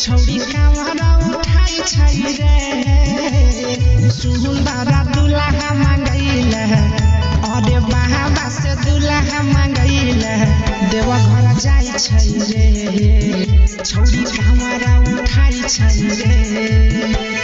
छौरी कामरा उठाई छै रे सुंदर दुल्हा मंगैल अरे बाबा से दुल्हा मंगैल देव घर जाई छै रे छौरी कामरा उठाई छै रे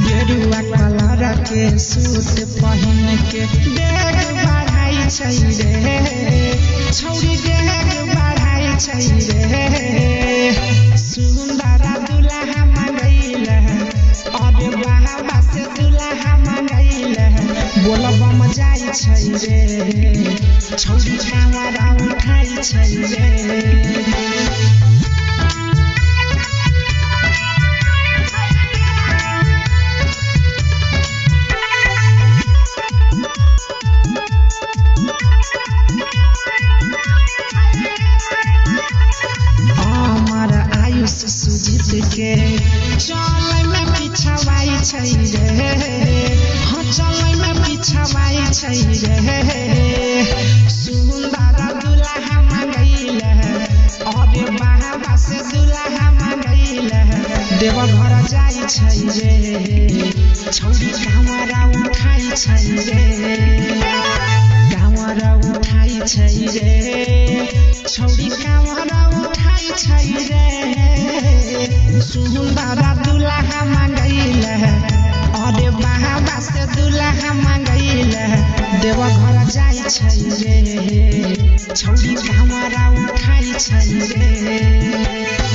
गेरुआ कलर के सूट पहन के डेग बढ़ाई छै रे छौरी डेग बढ़ाई छै रे सुंदर दुल्हा मंगैल अरे बाबा से दुल्हा मंगैल बोलबम जाई छै रे छौरी कामरा उठाई छै रे सुजीत के चलै में पिछवाई छै रे हाँ चलै में पिछवाई छै रे सुंदर दुल्हा मंगैल अरे बाबा से दुल्हा मंगैल देव घर जाई छै रे छौरी कामरा उठाई छै रे कामरा उठाई छै रे छौरी कामरा उठाई छै रे सुंदर दुल्हा मंगैल अरे बाबा से दुल्हा मंगैल देव घर जाई छै रे छौरी कामरा उठाई छै रे।